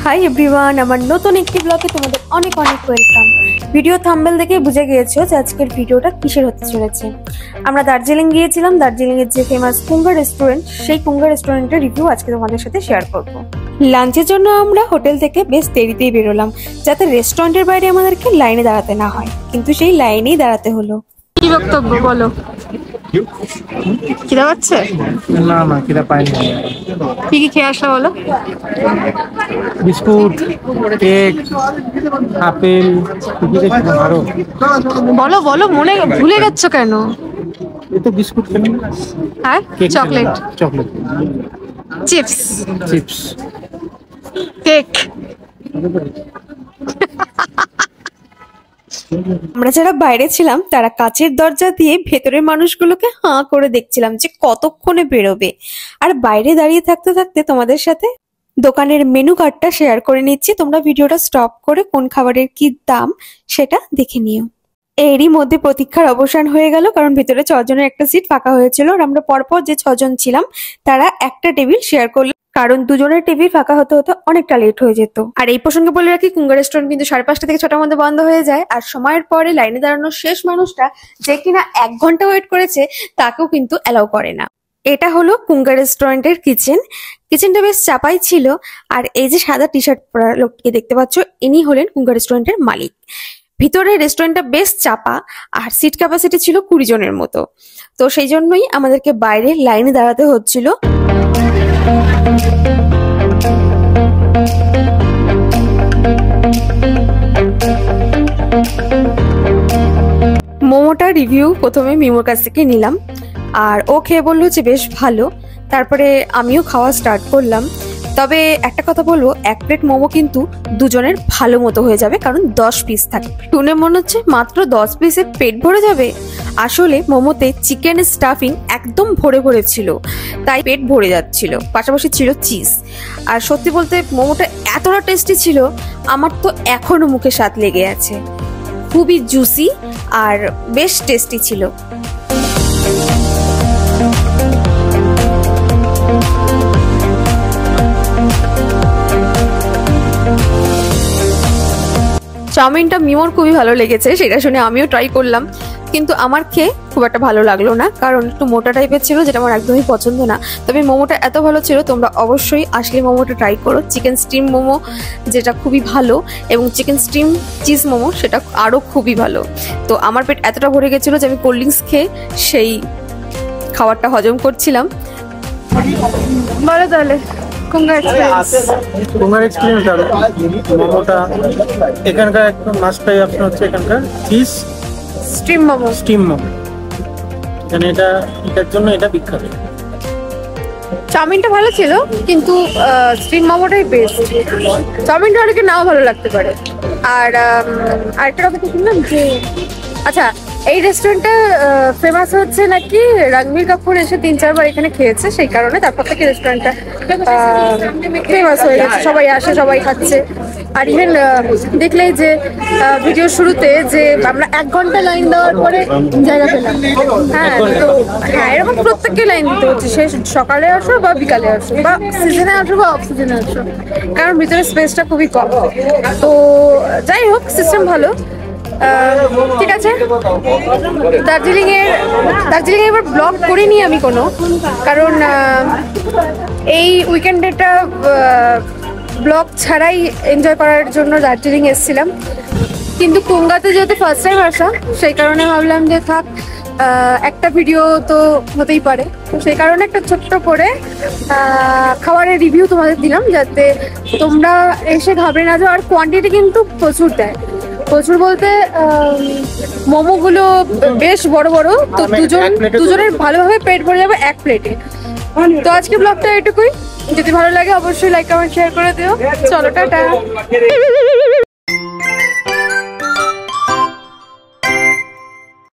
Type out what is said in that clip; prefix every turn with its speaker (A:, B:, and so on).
A: Hi everyone, আমার নতুন একটি ব্লগে তোমাদের অনেক অনেক ওয়েলকাম। ভিডিও থাম্বনেল দেখে বুঝে গিয়েছো যে আজকের ভিডিওটা কিসের হতে চলেছে। আমরা দার্জিলিং গিয়েছিলাম। দার্জিলিং এর যে ফেমাস কুঙ্গা রেস্টুরেন্ট, সেই কুঙ্গা রেস্টুরেন্টের রিভিউ আজকে তোমাদের সাথে শেয়ার করব। লাঞ্চের জন্য আমরা হোটেল থেকে বেশ দেরিতেই বেরোলাম, যাতে রেস্টুরেন্টের বাইরে আমাদেরকে লাইনে দাঁড়াতে না হয়, কিন্তু সেই লাইনেই দাঁড়াতে হলো। কি বক্তব্য বলো? খিদা পাচ্ছে?
B: না না, খিদা পাইনি।
A: কি কি খেয়ে আসা বলো?
B: বিস্কুট, কেক, আপেল, আরো
A: বলো বলো, মনে ভুলে গেছ কেন?
B: এই তো বিস্কুট খেলাম।
A: হ্যাঁ, chocolate,
B: chocolate,
A: chips,
B: chips,
A: cake. আমরা যারা বাইরে ছিলাম তারা কাচের দরজা দিয়ে ভেতরের মানুষগুলোকে হাঁ করে দেখছিলাম যে কতক্ষণে বেরোবে। আর বাইরে দাঁড়িয়ে থাকতে থাকতে তোমাদের সাথে দোকানের মেনু কার্ডটা শেয়ার করে নিচ্ছি। তোমরা ভিডিওটা স্টপ করে কোন খাবারের কি দাম সেটা দেখে নিও। এরই মধ্যে প্রতীক্ষার অবসান হয়ে গেল, কারণ ভেতরে 6 জনের একটা সিট ফাঁকা হয়েছিল। আর আমরা পরপর যে 6 জন ছিলাম তারা একটা টেবিল শেয়ার করলো, কারণ 2 জনের টেবিল ফাঁকা হতে হতে অনেকটা লেট হয়ে যেত। আর এই প্রসঙ্গে বলে রাখি, কুঙ্গা রেস্টুরেন্ট কিন্তু 5:30 থেকে 6টার মধ্যে বন্ধ হয়ে যায়। আর সময়ের পরে লাইনে দাঁড়ানোর শেষ মানুষটা যে কিনা 1 ঘন্টা ওয়েট করেছে তাকেও কিন্তু অ্যালাউ করে না। এটা হলো কুঙ্গা রেস্টুরেন্টের কিচেন। কিচেনটা বেশ চাপাই ছিল। আর এই যে সাদা টি শার্ট পরা লোককে দেখতে পাচ্ছ, ইনি হলেন কুঙ্গা রেস্টুরেন্টের মালিক। ভিতরে রেস্টুরেন্টটা বেশ চাপা, আর সিট ক্যাপাসিটি ছিল 20 জনের মতো। তো সেই জন্যই আমাদেরকে বাইরে লাইনে দাঁড়াতে হচ্ছিল। মোমোটা রিভিউ প্রথমে মিমোর কাছ থেকে নিলাম, আর ও খেয়ে বললো যে বেশ ভালো। তারপরে আমিও খাওয়া স্টার্ট করলাম। তবে একটা কথা বলবো, 1 প্লেট মোমো কিন্তু 2 জনের ভালো মতো হয়ে যাবে, কারণ 10 পিস থাকে। শুনে মনে হচ্ছে মাত্র 10 পিসে পেট ভরে যাবে। আসলে মোমোতে চিকেন স্টাফিং একদম ভরে ভরে ছিল, তাই পেট ভরে যাচ্ছিল। পাশাপাশি ছিল চিজ। আর সত্যি বলতে মোমোটা এতটা টেস্টি ছিল, আমার তো এখনো মুখে স্বাদ লেগে আছে। খুবই জুসি আর বেশ টেস্টি ছিল। চাউমিনটা মিমোর খুবই ভালো লেগেছে, সেটা শুনে আমিও ট্রাই করলাম, কিন্তু আমার খেয়ে খুব একটা ভালো লাগলো না, কারণ একটু মোটা টাইপের ছিল, যেটা আমার একদমই পছন্দ না। তবে মোমোটা এত ভালো ছিল, তোমরা অবশ্যই আসলে মোমোটা ট্রাই করো। চিকেন স্টিম মোমো যেটা খুবই ভালো, এবং চিকেন স্টিম চিজ মোমো সেটা আরও খুবই ভালো। তো আমার পেট এতটা ভরে গেছিলো যে আমি কোল্ড ড্রিঙ্কস খেয়ে সেই খাবারটা হজম করছিলাম। বলো তাহলে কুঙ্গা এক্সপিরিয়েন্স।
B: মোমোটা এখানকার একদম মাস্ট ট্রাই অপশন হচ্ছে এখানকার চিজ
A: স্টিম মোমো।
B: এখানে এটার জন্য এটা বিখ্যাত।
A: চাউমিনটা ভালো ছিল, কিন্তু স্টিম মোমোটাই বেস্ট। চাউমিনটা অনেকে নাও ভালো লাগতে পারে। আর আরেকটা কথা কি শুনলাম যে, আচ্ছা, এই রেস্টুরেন্টটা ফেমাস হচ্ছে নাকি রণবীর কাপুর এসে 3-4 বার এখানে খেয়েছে, সেই কারণে তারপর থেকে রেস্টুরেন্টটা ফেমাস হয়ে গেছে। সবাই আসে, সবাই খাচ্ছে। আর ইভেন দেখলেই যে ভিডিও শুরুতে যে আমরা 1 ঘন্টা লাইন দেওয়ার পরে জায়গা পেলাম। হ্যাঁ, তো হ্যাঁ, এরকম প্রত্যেককে লাইন দিতে হচ্ছে। সে সকালে আসো বা বিকালে আসো, বা সিজনে আসো বা অফ সিজনে আসো, কারণ ভিতরে স্পেসটা খুবই কম। তো যাই হোক, সিস্টেম ভালো। ঠিক আছে, দার্জিলিং এবার ব্লগ করিনি আমি কোনো, কারণ এই উইকেন্ডেটা ব্লগ ছাড়াই এনজয় করার জন্য দার্জিলিং এসেছিলাম। কিন্তু কুঙ্গাতে যেহেতু ফার্স্ট টাইম আসা, সেই কারণে ভাবলাম যে থাক, একটা ভিডিও তো হতেই পারে। তো সেই কারণে একটা ছোট্ট করে খাবারের রিভিউ তোমাদের দিলাম, যাতে তোমরা এসে ঘাবড়ে না যাও। আর কোয়ান্টিটি কিন্তু প্রচুর দেয়। প্রচুর বলতে মোমোগুলো বেশ বড় বড়, তো দুজনের ভালোভাবে পেট ভরে যাবে 1 প্লেটে। তো আজকে ব্লগটা এটুকুই। যদি ভালো লাগে অবশ্যই লাইক কমেন্ট শেয়ার করে দিও। চলো, টাটা।